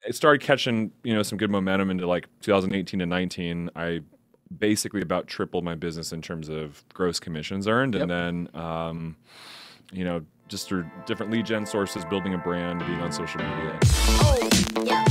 it started catching, some good momentum into like 2018 to 19. I basically about tripled my business in terms of gross commissions earned. Yep. And then, just through different lead gen sources, building a brand, being on social media. Oh, yeah.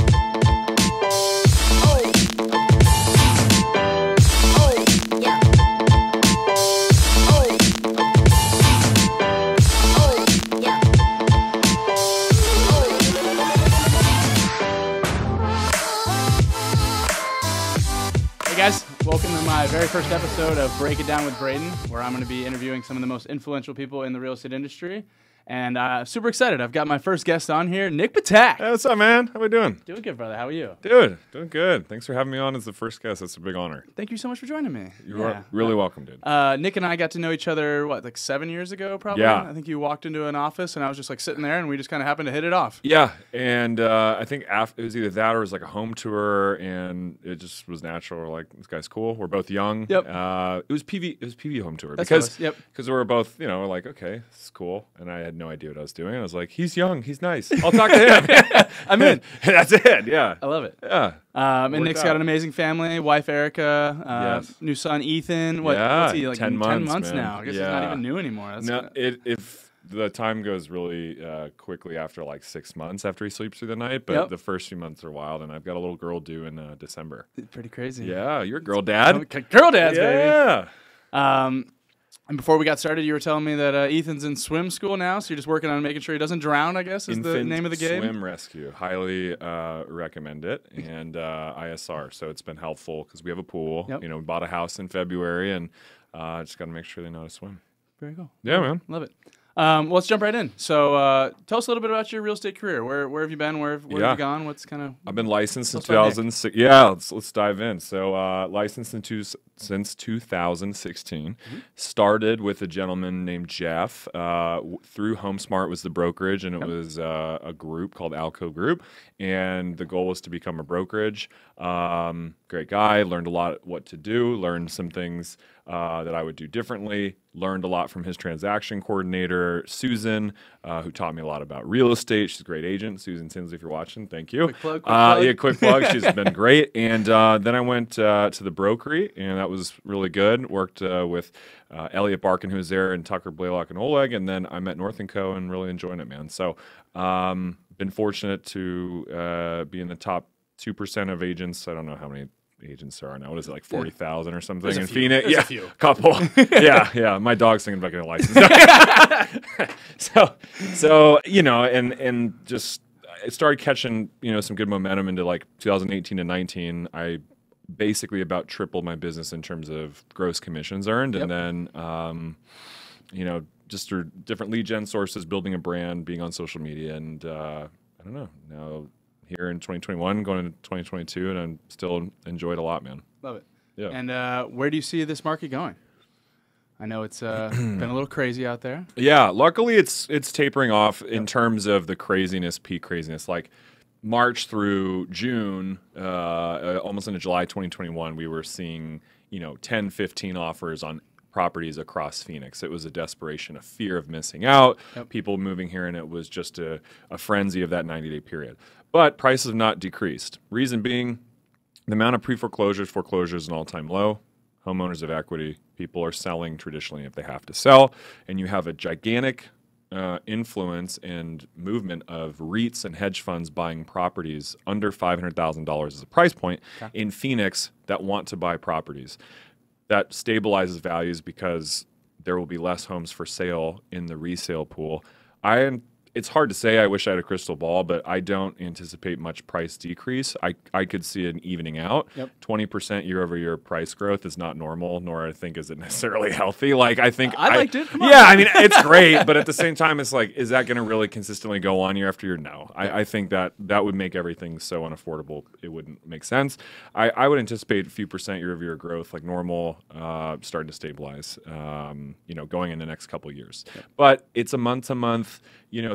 Hey guys, welcome to my very first episode of Break It Down with Braydon, where I'm going to be interviewing some of the most influential people in the real estate industry. And super excited. I've got my first guest on here, Nick Ptak. Hey, what's up, man? How we doing? Doing good, brother. How are you? Dude, doing good. Thanks for having me on as the first guest. That's a big honor. Thank you so much for joining me. You are really welcome, dude. Nick and I got to know each other, like 7 years ago, probably? Yeah. I think you walked into an office, and I was just like sitting there, and we just kind of happened to hit it off. Yeah, and I think it was either that or it was like a home tour, and it just was natural. We're like, this guy's cool. We're both young. Yep. It was PV home tour. That's because what it was. Yep. because we were both, like, okay, this is cool. And I had no idea what I was doing. I was like, he's young, he's nice. I'll talk to him. I'm in. That's it, yeah. I love it. Yeah. And Worked Nick's out. got an amazing family, wife Erica, Yes. new son Ethan. Yeah, What's he, like 10 10 months, months man. now? I guess he's not even new anymore. That's No, if the time goes really quickly after like 6 months after he sleeps through the night, but Yep. the first few months are wild, and I've got a little girl due in December. pretty crazy. Yeah, you're a girl dad. Girl dads, Yeah. baby. And before we got started, you were telling me that Ethan's in swim school now, so you're just working on making sure he doesn't drown, I guess, is the Infant name of the game. Swim Rescue. Highly recommend it. And ISR. So it's been helpful because we have a pool. Yep. We bought a house in February, and just got to make sure they know how to swim. Very cool. Yeah, man. Love it. Well, let's jump right in. So tell us a little bit about your real estate career. Where have you been? Where have you gone? What's kind of... I've been licensed since Let's find 2006. Yeah, let's dive in. So licensed since 2016. Started with a gentleman named Jeff. Through HomeSmart was the brokerage, and it was a group called Alco Group. And the goal was to become a brokerage. Great guy. Learned a lot what to do. Learned some things that I would do differently. Learned a lot from his transaction coordinator, Susan, who taught me a lot about real estate. She's a great agent. Susan Tinsley, if you're watching, thank you. Quick plug. Yeah, quick plug. She's been great. And then I went to the brokery, and that was really good. Worked with Elliot Barkin, who was there, and Tucker Blaylock and Oleg. And then I met North & Co. and really enjoying it, man. So been fortunate to be in the top 2% of agents. I don't know how many agents there are now. What is it, like 40,000 or something There's a in few. Phoenix? There's Yeah, a few. couple. Yeah. My dog's thinking about getting a license. so and just it started catching some good momentum into like 2018 to 19. I basically about tripled my business in terms of gross commissions earned, Yep. and then just through different lead gen sources, building a brand, being on social media, and I don't know, now here in 2021, going into 2022, and I'm still enjoyed a lot, man. Love it. Yeah. And where do you see this market going? I know it's been a little crazy out there. Yeah, luckily it's tapering off in terms of the craziness, peak craziness. Like March through June, almost into July 2021, we were seeing 10, 15 offers on properties across Phoenix. It was a desperation, a fear of missing out, people moving here, and it was just a frenzy of that 90-day period. But prices have not decreased. Reason being, the amount of pre-foreclosures, foreclosures is an all-time low. Homeowners of equity, people are selling traditionally if they have to sell, and you have a gigantic influence and movement of REITs and hedge funds buying properties under $500,000 as a price point in Phoenix that want to buy properties. That stabilizes values because there will be less homes for sale in the resale pool. It's hard to say. I wish I had a crystal ball, but I don't anticipate much price decrease. I could see an evening out. 20% year-over-year price growth is not normal, nor I think is it necessarily healthy. Like I liked it. Come on. Yeah, I mean it's great, but at the same time, it's like, is that going to really consistently go on year after year? No. I think that would make everything so unaffordable it wouldn't make sense. I would anticipate a few percent year-over-year growth, like normal, starting to stabilize. Going in the next couple of years. But it's a month-to-month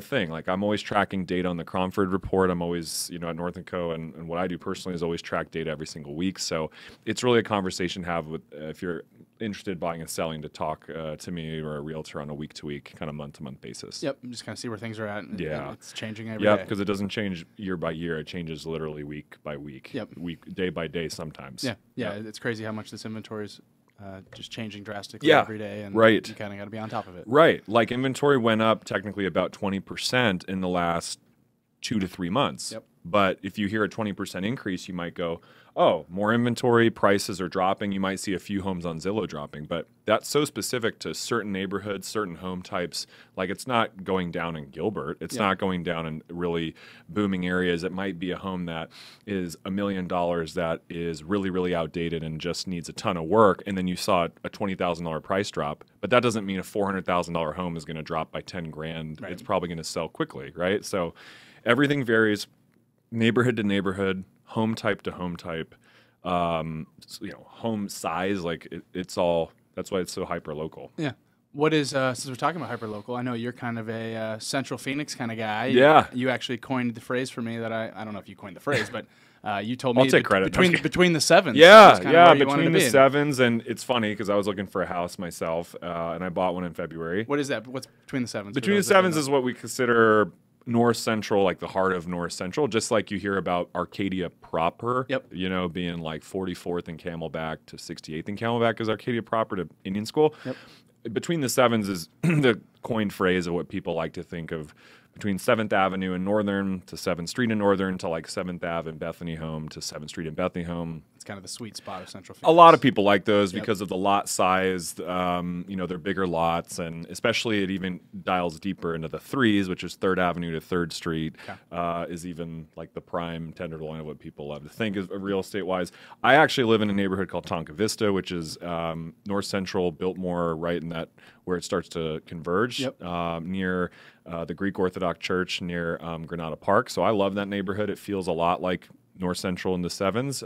thing. Like I'm always tracking data on the Cromford report. I'm always, at North & Co. And what I do personally is always track data every single week. So it's really a conversation to have with if you're interested in buying and selling to talk to me or a realtor on a week-to-week, kind of month-to-month basis. Yep, just kind of see where things are at. And it's changing every day. Yeah, because it doesn't change year by year. It changes literally week by week, day by day sometimes. Yeah, it's crazy how much this inventory is just changing drastically every day. And you kind of got to be on top of it. Right. Like inventory went up technically about 20% in the last 2 to 3 months. Yep. But if you hear a 20% increase, you might go, oh, more inventory, prices are dropping. You might see a few homes on Zillow dropping. But that's so specific to certain neighborhoods, certain home types. Like it's not going down in Gilbert. It's not going down in really booming areas. It might be a home that is $1 million that is really, really outdated and just needs a ton of work. And then you saw a $20,000 price drop. But that doesn't mean a $400,000 home is going to drop by 10 grand. Right. It's probably going to sell quickly, right? So everything varies. Neighborhood to neighborhood, home type to home type, home size, like it's all, that's why it's so hyper local. Yeah. What is, since we're talking about hyper local, I know you're kind of a Central Phoenix kind of guy. Yeah. You actually coined the phrase for me that I don't know if you coined the phrase, but you told me I'll take credit. Between the sevens. Yeah, between the sevens. And it's funny because I was looking for a house myself and I bought one in February. What is that? What's between the sevens? Between the sevens is what we consider North Central, like the heart of North Central, just like you hear about Arcadia proper, being like 44th and Camelback to 68th and Camelback is Arcadia proper to Indian School. Yep. Between the sevens is the coined phrase of what people like to think of between 7th Avenue in Northern to 7th Street in Northern to like 7th Ave in Bethany Home to 7th Street in Bethany Home. It's kind of the sweet spot of Central Phoenix. A lot of people like those because of the lot size. They're bigger lots, and especially it even dials deeper into the threes, which is 3rd Avenue to 3rd Street, is even like the prime tenderloin of what people love to think of real estate wise. I actually live in a neighborhood called Tonka Vista, which is North Central, Biltmore, right in that where it starts to converge near the Greek Orthodox Church near Granada Park. So I love that neighborhood. It feels a lot like North Central in the sevens.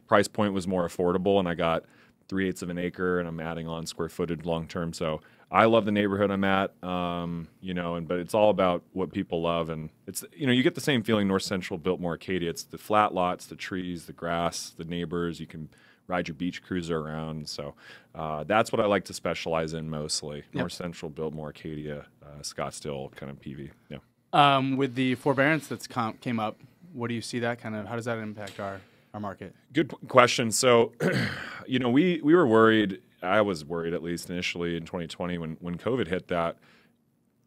Price point was more affordable, and I got 3/8 of an acre, and I'm adding on square footage long term. So I love the neighborhood I'm at, but it's all about what people love. And it's, you get the same feeling North Central, Biltmore, Arcadia. It's the flat lots, the trees, the grass, the neighbors. You can ride your beach cruiser around. So that's what I like to specialize in mostly. North Central, Biltmore, Arcadia, Scottsdale, kind of PV. Yeah. With the forbearance that's came up, what do you see that kind of, how does that impact our market? Good question. So, we were worried, I was worried at least initially in 2020 when COVID hit, that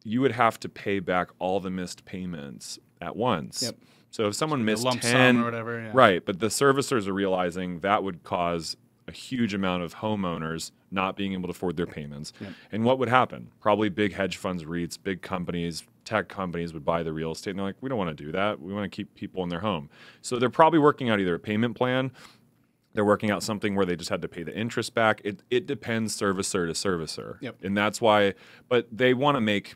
you would have to pay back all the missed payments at once. Yep. So if someone missed lump 10 sum or whatever, right, but the servicers are realizing that would cause a huge amount of homeowners not being able to afford their payments. Yep. And what would happen? Probably big hedge funds, REITs, big companies, tech companies would buy the real estate, and they're like, we don't want to do that. We want to keep people in their home. So they're probably working out either a payment plan, they're working out something where they just had to pay the interest back. It depends servicer to servicer. Yep. And that's why, but they want to make,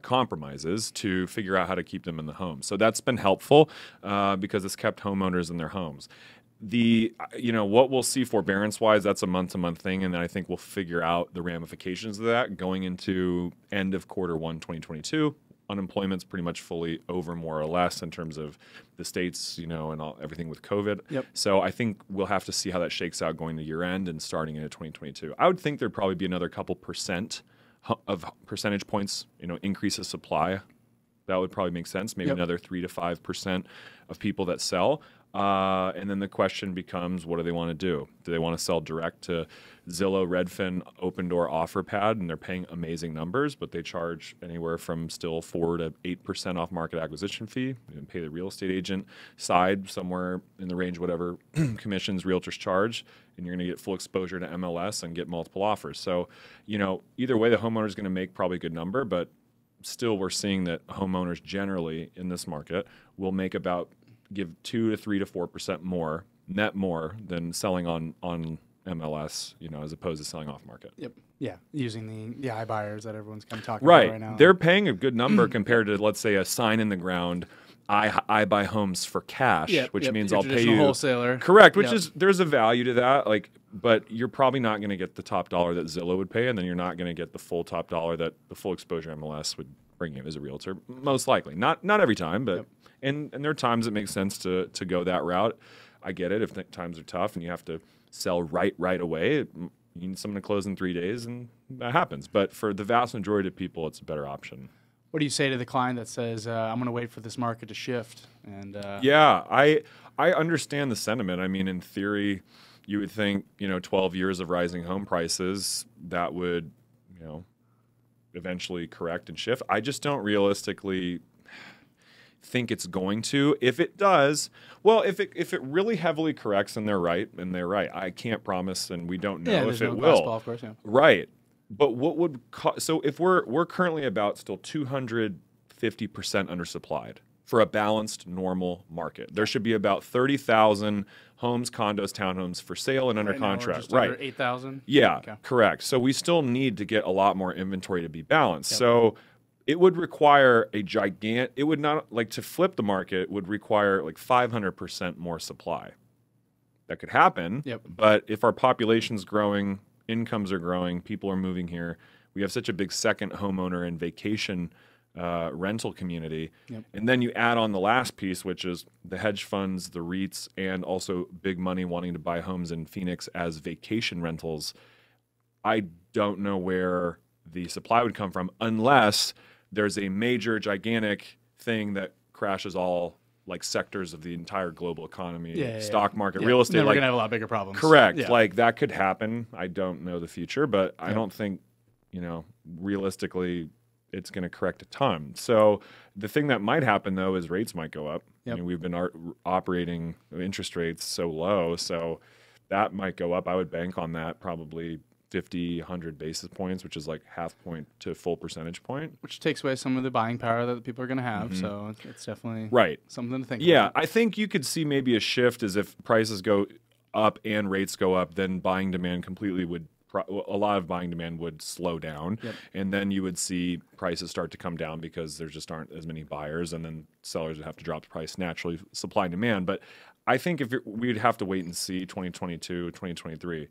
compromises to figure out how to keep them in the home. So that's been helpful because it's kept homeowners in their homes. What we'll see forbearance wise, that's a month-to-month thing, and then I think we'll figure out the ramifications of that going into end of Q1 2022. Unemployment's pretty much fully over, more or less, in terms of the states, and everything with COVID. Yep. So I think we'll have to see how that shakes out going to year end and starting into 2022. I would think there'd probably be another couple percentage points, increase of supply. That would probably make sense. Maybe another 3 to 5% of people that sell. And then the question becomes, what do they want to do? Do they want to sell direct to Zillow, Redfin, Open Door, OfferPad, and they're paying amazing numbers, but they charge anywhere from still 4 to 8% off market acquisition fee, and pay the real estate agent side somewhere in the range whatever commissions realtors charge, and you're going to get full exposure to MLS and get multiple offers. So, either way, the homeowner is going to make probably a good number, but still we're seeing that homeowners generally in this market will give 2 to 3 to 4% more than selling on MLS, as opposed to selling off market. Yep. Yeah. Using the iBuyers that everyone's kind of talking about right now. They're paying a good number compared to, let's say, a sign in the ground. I buy homes for cash, which means I'll pay you wholesaler. Correct. Which is, there's a value to that. But you're probably not going to get the top dollar that Zillow would pay, and then you're not going to get the full top dollar that the full exposure MLS would bring you as a realtor. Most likely, not every time, but and there are times it makes sense to go that route. I get it if times are tough and you have to sell right away. You need someone to close in 3 days, and that happens. But for the vast majority of people, it's a better option. What do you say to the client that says, I'm going to wait for this market to shift? And Yeah, I understand the sentiment. I mean, in theory, you would think, 12 years of rising home prices, that would, eventually correct and shift. I just don't realistically think it's going to. If it does, well, if it really heavily corrects and they're right, I can't promise, and we don't know if it will. Ball, of course, yeah. Right. But what would so if we're currently about still 250% undersupplied for a balanced normal market. There should be about 30,000 homes, condos, townhomes for sale and under contract. Right. Under 8,000? Yeah, okay. Correct. So we still need to get a lot more inventory to be balanced. Yep. So it would require it would not, like, to flip the market would require like 500% more supply. That could happen. Yep. But if our population's growing, incomes are growing, people are moving here, we have such a big second homeowner and vacation rental community. Yep. And then you add on the last piece, which is the hedge funds, the REITs, and also big money wanting to buy homes in Phoenix as vacation rentals. I don't know where the supply would come from unless there's a major, gigantic thing that crashes all like sectors of the entire global economy, stock market, real estate. We're going to have a lot bigger problems. Correct. Yeah. Like that could happen. I don't know the future, but I don't think, realistically it's going to correct a ton. So the thing that might happen though is rates might go up. Yep. I mean, we've been operating interest rates so low, so that might go up. I would bank on that probably 50, 100 basis points, which is like half point to full percentage point. Which takes away some of the buying power that people are going to have. Mm-hmm. So it's definitely something to think about. Yeah, I think you could see maybe a shift as if prices go up and rates go up, then buying demand completely would, a lot of buying demand would slow down. Yep. And then you would see prices start to come down because there just aren't as many buyers, and then sellers would have to drop the price naturally, supply and demand. But I think we'd have to wait and see 2022, 2023.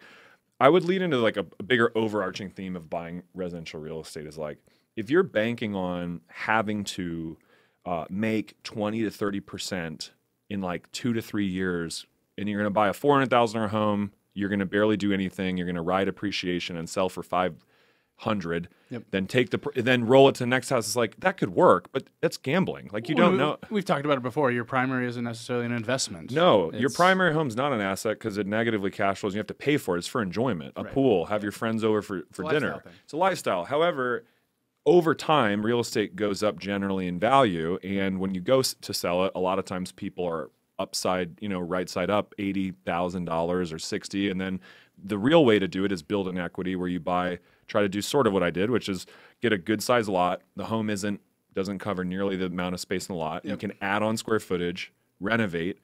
I would lead into like a bigger overarching theme of buying residential real estate is like, if you're banking on having to make 20 to 30% in like 2 to 3 years, and you're going to buy a $400,000 home, you're going to barely do anything, you're going to ride appreciation and sell for $500, then then roll it to the next house. It's like, that could work, but that's gambling. Like, you don't know. We've talked about it before. Your primary isn't necessarily an investment. No, your primary home's not an asset because it negatively cash flows. And you have to pay for it. It's for enjoyment. A pool, have your friends over for dinner. It's a lifestyle. However, over time, real estate goes up generally in value. And when you go to sell it, a lot of times people are upside, right side up, $80,000 or $60,000. And then the real way to do it is build an equity where you try to do sort of what I did, which is get a good size lot. The home doesn't cover nearly the amount of space in the lot. You can add on square footage, renovate,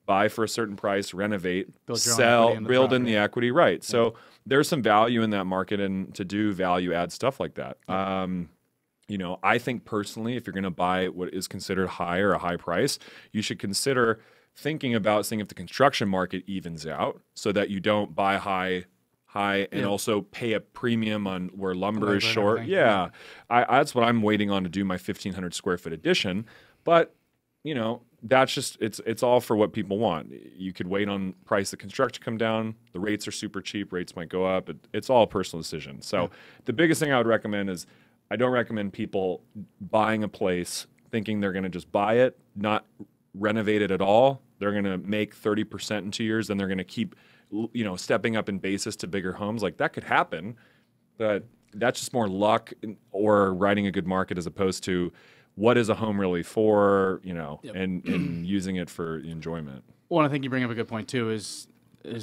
buy for a certain price, renovate, sell, build in the equity. Right. So there's some value in that market, and to do value add stuff like that. I think personally, if you're going to buy what is considered high or a high price, you should consider thinking about seeing if the construction market evens out so that you don't buy high and also pay a premium on where lumber is short. That's what I'm waiting on to do my 1,500 square foot addition. But, that's just, it's all for what people want. You could wait on price of construction come down. The rates are super cheap. Rates might go up. It's all a personal decision. So the biggest thing I would recommend is I don't recommend people buying a place thinking they're going to just buy it, not renovate it at all. They're going to make 30% in 2 years, then they're going to keep stepping up in basis to bigger homes. Like, that could happen, but that's just more luck or riding a good market as opposed to what is a home really for, and using it for enjoyment. Well, I think you bring up a good point too, is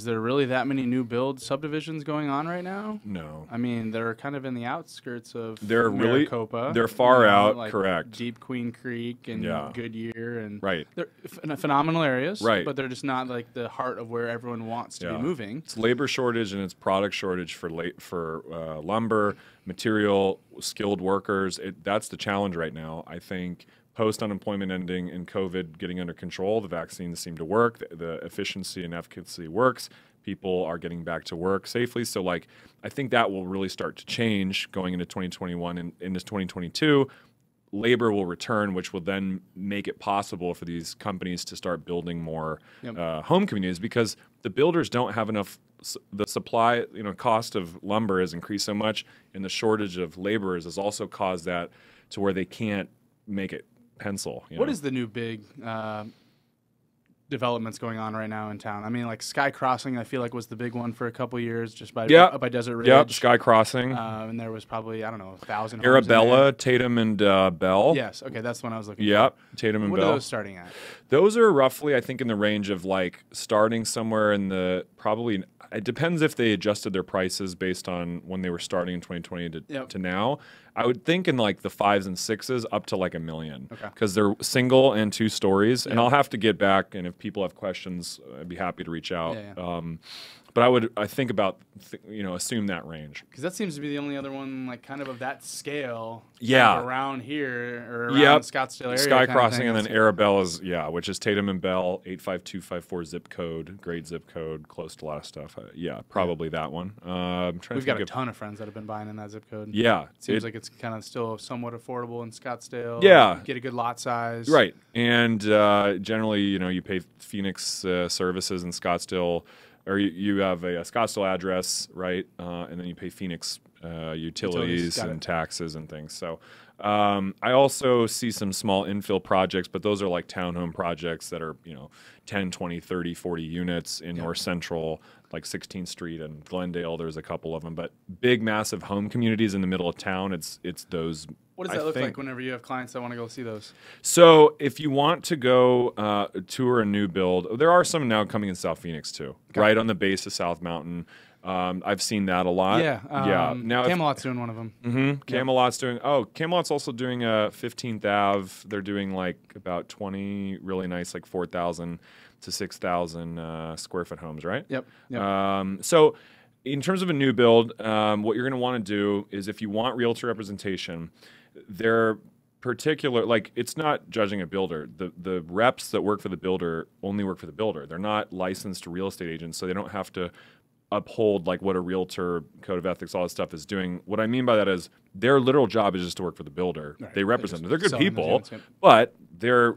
there really that many new build subdivisions going on right now? No. I mean, they're kind of in the outskirts of Maricopa. They're far out, like correct. Deep Queen Creek and Goodyear. And they're phenomenal areas, but they're just not like the heart of where everyone wants to be moving. It's labor shortage and it's product shortage for lumber, material, skilled workers. That's the challenge right now. I think post-unemployment ending and COVID getting under control, the vaccines seem to work, the efficiency and efficacy works, people are getting back to work safely. So, I think that will really start to change going into 2021 and into 2022. labor will return, which will then make it possible for these companies to start building more home communities, because the builders don't have enough. The supply, cost of lumber has increased so much, and the shortage of laborers has also caused that to where they can't make it pencil. What is the new big developments going on right now in town? I mean, like Sky Crossing, I feel like was the big one for a couple years, just up by Desert Ridge. Yep, Sky Crossing. And there was probably, I don't know, 1,000 homes Arabella, Tatum, and Bell. Yes, okay, that's the one I was looking Yep, for. Tatum and What Bell. are those starting at? Those are roughly, I think, in the range of like starting somewhere in the probably. It depends if they adjusted their prices based on when they were starting in 2020 to now. I would think in like the 5s and 6s up to like $1 million, because they're single and 2 stories. And I'll have to get back, and if people have questions, I'd be happy to reach out. But I think about, assume that range. Because that seems to be the only other one, like kind of that scale. Yeah. Kind of around here or around Scottsdale area. Sky Crossing, and then Arabella's, which is Tatum and Bell, 85254 zip code, great zip code, close to a lot of stuff. Probably that one. We've got a ton of friends that have been buying in that zip code. Yeah. It seems like it's kind of still somewhat affordable in Scottsdale. Yeah. Get a good lot size. Right. And generally, you pay Phoenix services in Scottsdale, or you have a Scottsdale address, right? And then you pay Phoenix utilities and taxes and things. So I also see some small infill projects, but those are like townhome projects that are, 10, 20, 30, 40 units in North Central, like 16th Street and Glendale. There's a couple of them, but big, massive home communities in the middle of town. It's those. What does that look like whenever you have clients that want to go see those? So if you want to go tour a new build, there are some now coming in South Phoenix too, right on the base of South Mountain. I've seen that a lot. Yeah. Now Camelot's doing one of them. Mm-hmm. Camelot's doing. Oh, Camelot's also doing 15th Ave. They're doing like about 20 really nice, like 4,000 to 6,000 square foot homes, right? Yep. So in terms of a new build, what you're going to want to do is, if you want realtor representation, they're particular, like, it's not judging a builder. The reps that work for the builder only work for the builder. They're not licensed real estate agents, so they don't have to uphold like what a realtor code of ethics, all that stuff is doing. What I mean by that is their literal job is just to work for the builder. Right. They represent them. They're good people, but their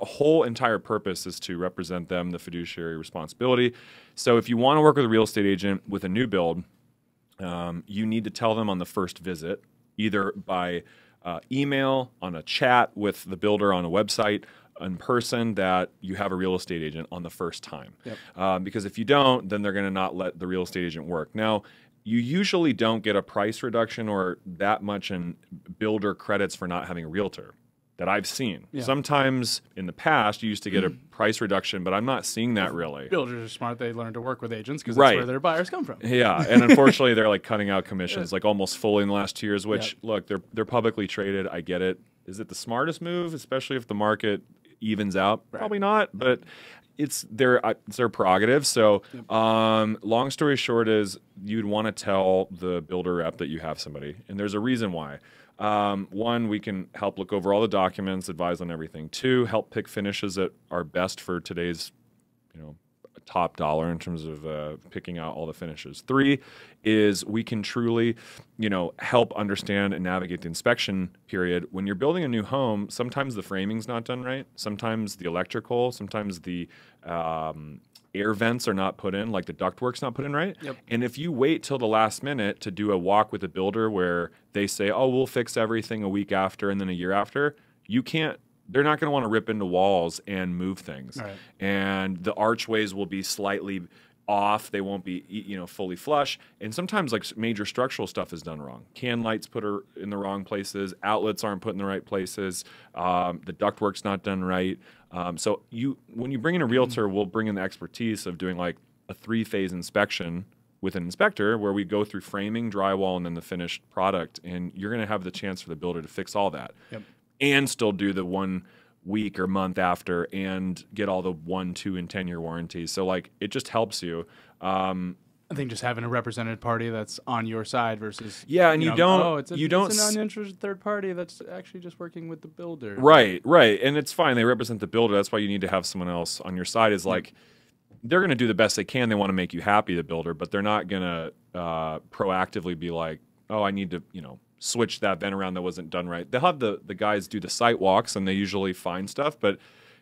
whole entire purpose is to represent them, the fiduciary responsibility. So if you want to work with a real estate agent with a new build, you need to tell them on the first visit, either by email, on a chat with the builder on a website, in person, that you have a real estate agent on the first time. Because if you don't, then they're going to not let the real estate agent work. Now, you usually don't get a price reduction or that much in builder credits for not having a realtor that I've seen. Sometimes in the past, you used to get a price reduction, but I'm not seeing that really. Builders are smart. They learn to work with agents because that's where their buyers come from. Yeah, and unfortunately, they're like cutting out commissions like almost fully in the last 2 years, which, look, they're publicly traded. I get it. Is it the smartest move, especially if the market evens out? Probably not, but it's their prerogative. So long story short is, you'd want to tell the builder rep that you have somebody, and there's a reason why. One, we can help look over all the documents, advise on everything. Two, help pick finishes that are best for today's, top dollar in terms of picking out all the finishes. Three is we can truly, help understand and navigate the inspection period. When you're building a new home, sometimes the framing's not done right. Sometimes the electrical, sometimes the air vents are not put in, like the ductwork's not put in right. And if you wait till the last minute to do a walk with a builder where they say, oh, we'll fix everything a week after and then a year after, you can't. They're not going to want to rip into walls and move things. And the archways will be slightly off. They won't be, fully flush. And sometimes like major structural stuff is done wrong. Can lights put in the wrong places. Outlets aren't put in the right places. The ductwork's not done right. So when you bring in a realtor, we'll bring in the expertise of doing like a 3-phase inspection with an inspector where we go through framing, drywall, and then the finished product. And you're going to have the chance for the builder to fix all that. And still do the 1 week or month after and get all the 1, 2, and 10-year warranties. So like it just helps you. I think just having a represented party that's on your side versus and you don't it's an uninterested third party that's actually just working with the builder. Right, and it's fine. They represent the builder. That's why you need to have someone else on your side. Is like they're going to do the best they can. They want to make you happy, the builder, but they're not going to proactively be like, oh, I need to switch that vent around that wasn't done right. They'll have the guys do the site walks, and they usually find stuff, but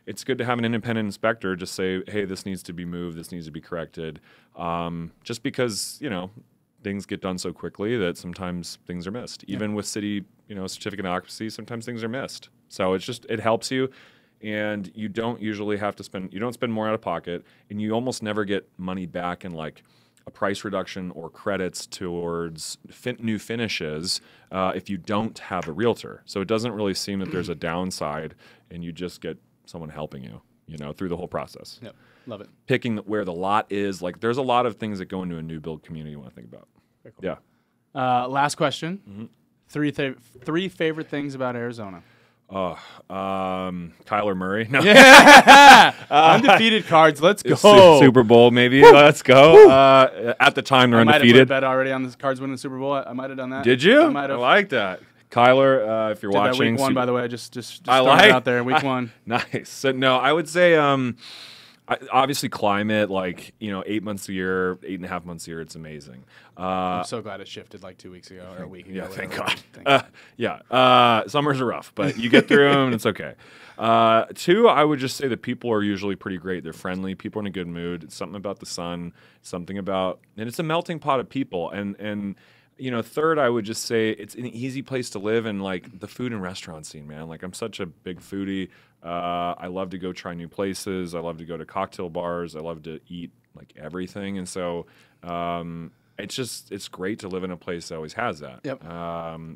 it's good to have an independent inspector just say, hey, this needs to be moved, this needs to be corrected. Just because, things get done so quickly that sometimes things are missed. Even with city, certificate of occupancy, sometimes things are missed. So it helps you, and you don't usually have to spend more out of pocket, and you almost never get money back in like a price reduction or credits towards new finishes if you don't have a realtor. So it doesn't really seem that there's a downside, and you just get someone helping you, through the whole process. Yep, love it. Picking where the lot is, like there's a lot of things that go into a new build community you want to think about. Very cool. Yeah. Last question. Three favorite things about Arizona. Kyler Murray. No. Undefeated Cards. Let's go. Super Bowl, maybe. Let's go. At the time, they're undefeated. I might have put a bet already on the Cards winning the Super Bowl. I might have done that. Did you? I might have. I like that. Kyler, if you're Did watching. That week 1, by the way. Just I throwing it like out there. Week 1. Nice. So, no, I would say obviously climate, 8 months a year, 8.5 months a year, it's amazing. I'm so glad it shifted like 2 weeks ago or a week ago. Yeah, thank God. Summers are rough, but you get through them and it's okay. 2, I would just say that people are usually pretty great. They're friendly. People are in a good mood. It's something about the sun, and it's a melting pot of people. And 3rd, I would just say it's an easy place to live, and the food and restaurant scene, man. I'm such a big foodie. I love to go try new places. I love to go to cocktail bars. I love to eat everything, and so it's great to live in a place that always has that. Yep.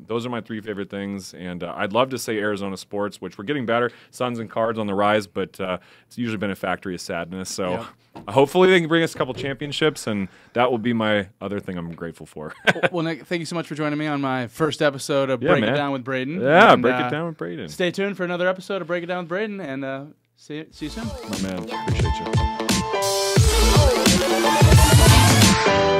Those are my 3 favorite things, and I'd love to say Arizona sports, which we're getting better. Suns and Cards on the rise, but it's usually been a factory of sadness. So hopefully they can bring us a couple championships, and that will be my other thing I'm grateful for. Well, Nick, thank you so much for joining me on my first episode of Break It Down with Braydon. Yeah, Break It Down with Braydon. Stay tuned for another episode of Break It Down with Braydon, and see you soon. My man, appreciate you.